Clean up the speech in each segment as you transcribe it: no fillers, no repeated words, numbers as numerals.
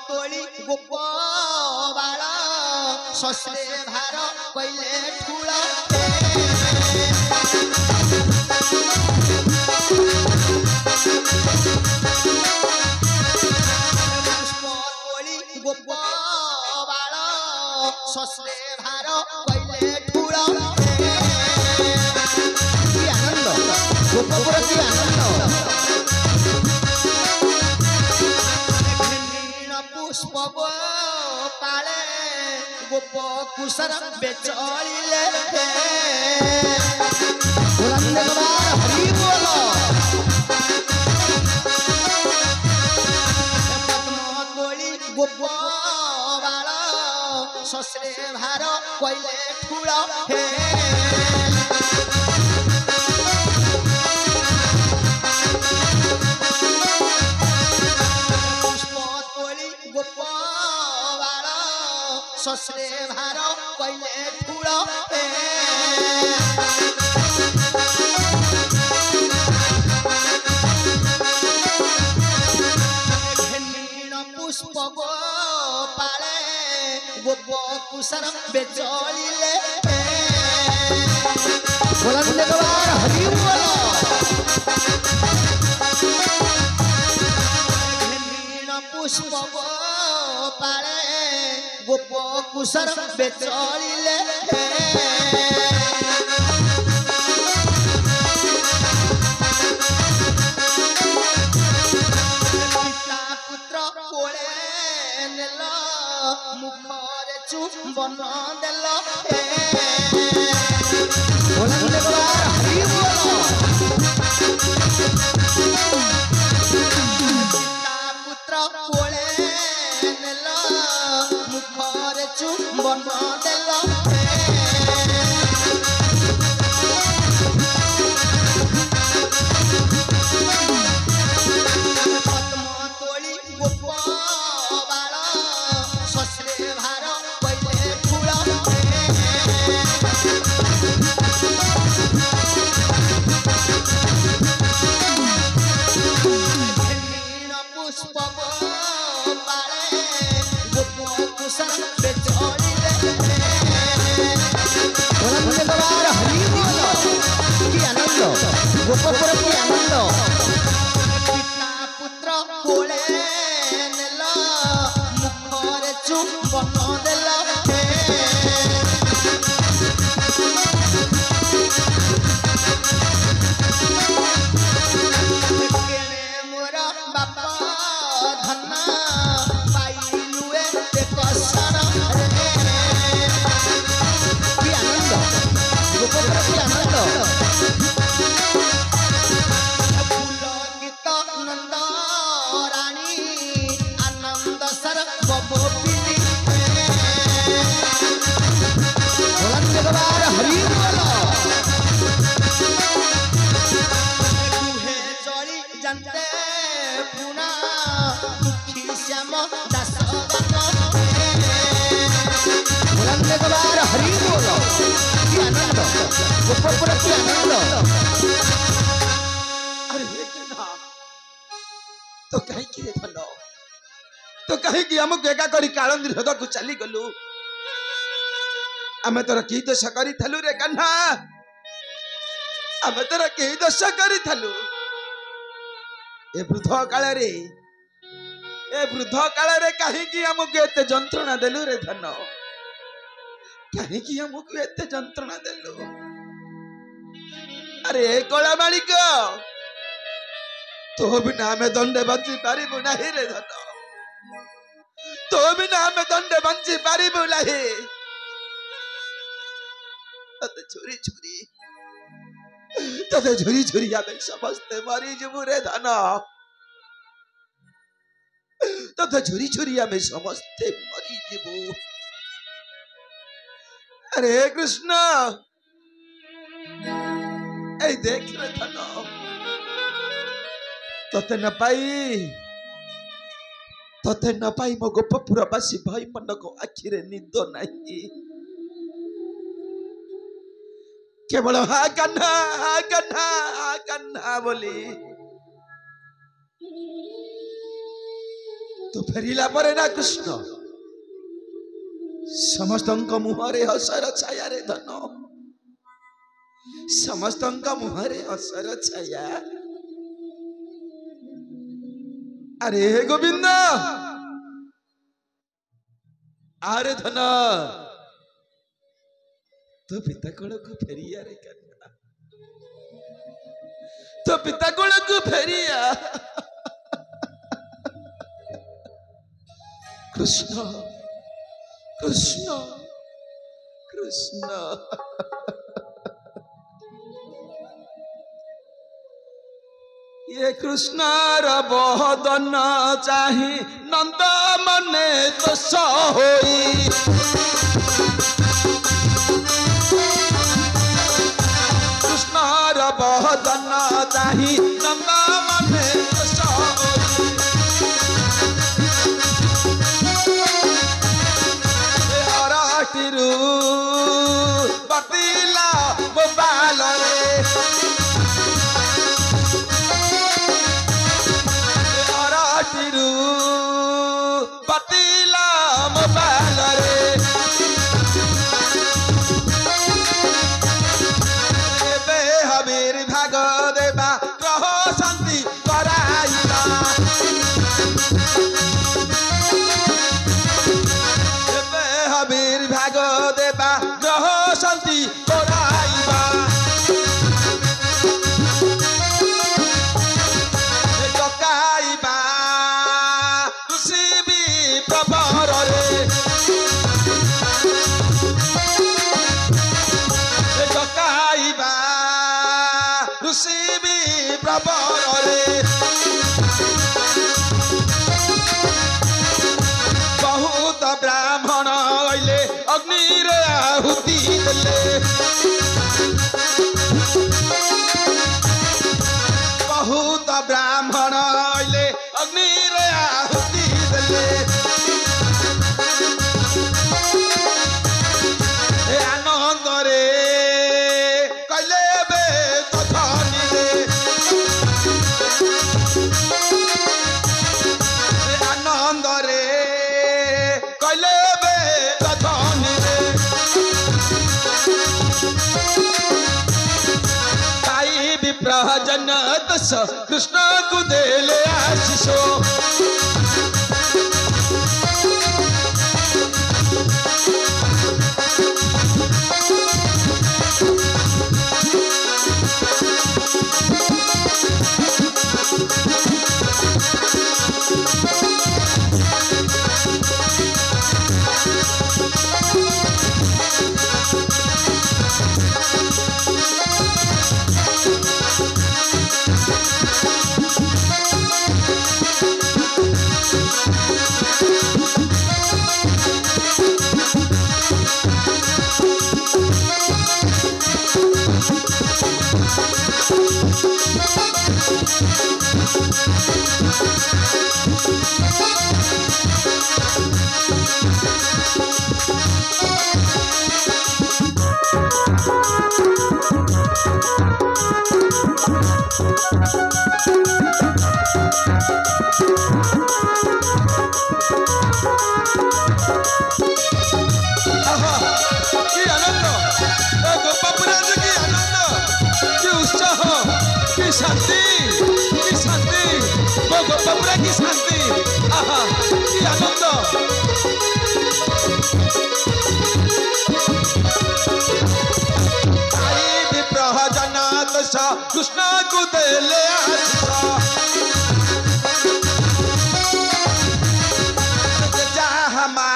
तोली गोप बाल शशे भार कहले ठूल पुष्प तोली गोप बाल शशे भार कहले ठूल आनंद गोपपुर की आनंद पुष्प पाले गोप कुशर बेचलिले हरि बोल पद्म तोली गोप बाल शशे भार कहले ठूल हे शशे भार कहले ठूल पुष्प पाले गोप कुशर बेचलिले हरि बोल पुष्प पाले गोप कुशर बेचलिले पिता पुत्र कोले नेल मुखरे चुंबन देल हरि बोल पिता पुत्र कोले नेल मुखरे चुंबन देल पद्म तोली गोप बाल शशे भार कहले ठूल पुष्प पाले गोप कुशर बेचलिले हरि बोल की आनंद गोपपुर की आनंद पिता पुत्र कोले नेल मुखरे चुंबन देल मोर बापा धन पाइलु एक सर की आनंद गोपपुर की आनंद फूल गीत नंद रानी आनंद सर गोपिनी हरि बोल चली जानते पुना दुखी श्याम दास हरि बोल की आनंद गोपपुर की आनंद तो कहीं धन तो कहीं आमको एका करी कालंदी हृदय को चली गलु आमे तोर की दश करी थलु रे कन्हा आमे तोर की दश करी थलु ए वृद्ध काल रे कहीं आमको एते जंत्रणा देलु रे धन कहीं आमको एते जंत्रणा देलु अरे कला मालिक तो बिना हमें दंडे बंची पारिबु नाही रे धन तो बिना हमें दंडे बंची पारिबु नाही तते झुरी झुरी हमें समझते मरी जबु रे धन तते झुरी झुरी हमें समझते मरी जबु अरे कृष्ण ए देख रे धन तते न पाई मो गोपपुरवासी भाई मन को आखिरे निद नहीं केवल हा कन्हा बोली तू फेरिला परे ना कृष्ण समस्त मुहरे हसर छाया रे धन समस्त मुहरे हसर छाया अरे हे गोविंद आरे धन तो पिता कोल को फेरिया रे कन्या तो पिता कोल को फेरिया कृष्ण कृष्ण कृष्ण ये कृष्ण बहदन चाही नंद मने दोष होई कृष्ण बहदन चाही नंद मने दोष होई अराटिरू बतिला बोबाल रे अराटिरू बतिला मोबाइल रे एबे हबीर भाग देबा ग्रह शांति कराइला एबे हबीर भाग देबा ग्रह शांति कराइबा डकाइबा ऋषि प्रबर रे डकाइबा ऋषि प्रबर रे बहुत ब्राह्मण अइले अग्नि रे आहुति देले बहुत ब्राह्मण अइले अग्नि रे आहुति देले आनंद रे कइले बे तथानी रे आनंद रे कइले बे तथानी रे ताई विप्रजन दश कृष्ण को देले आशीषो शांति वो गोपपुरा की शांति आहा की आनंद आई विप्रजन दश कृष्ण को देले जहामा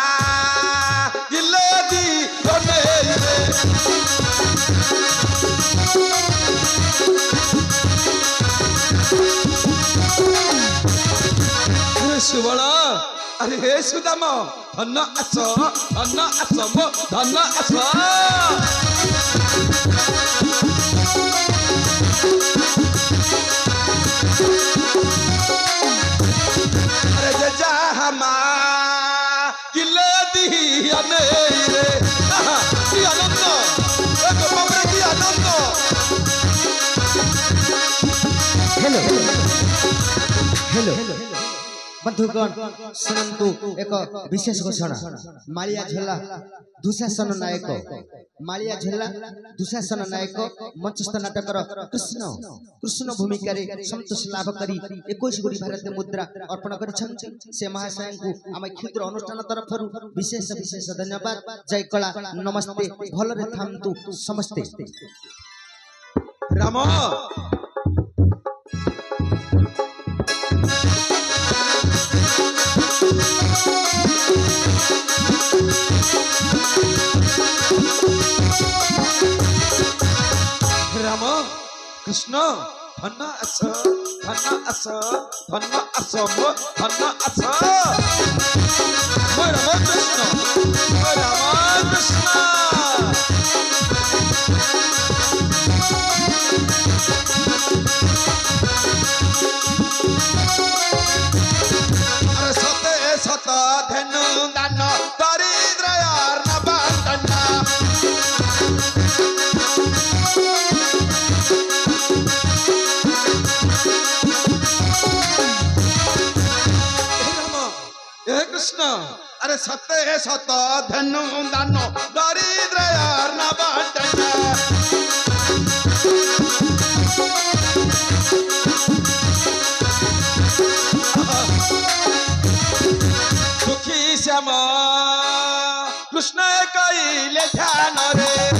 गिलदी सुबल अरे हे सुदाम धन आस मो धन आस अरे जजा हमा किले दी अने रे की आनंद एक बाबरे की आनंद हेलो हेलो बंधुगण शुणु एक विशेष घोषणा मालिया झोला दुशासन नायक मालिया झोला दुशासन नायक मंचस्थ नाटकर कृष्ण कृष्ण भूमिका संतोष लाभ करी 21 गोटी भारतीय मुद्रा अर्पण कर महाशय को आम क्षुद्र अनुष्ठान तरफ विशेष विशेष धन्यवाद। जय कला नमस्ते भलरे थांतु समस्ते। राम राम कृष्ण धन आस धन आस धन आस धन आस राम कृष्ण राम कृष्ण सते सत धनु दान दरिद्र यार न बांटना कृष्ण अरे सत्य सत धनु दान दरिद्र यार न बांटना सुखी श्याम कृष्ण कइले ध्यान रे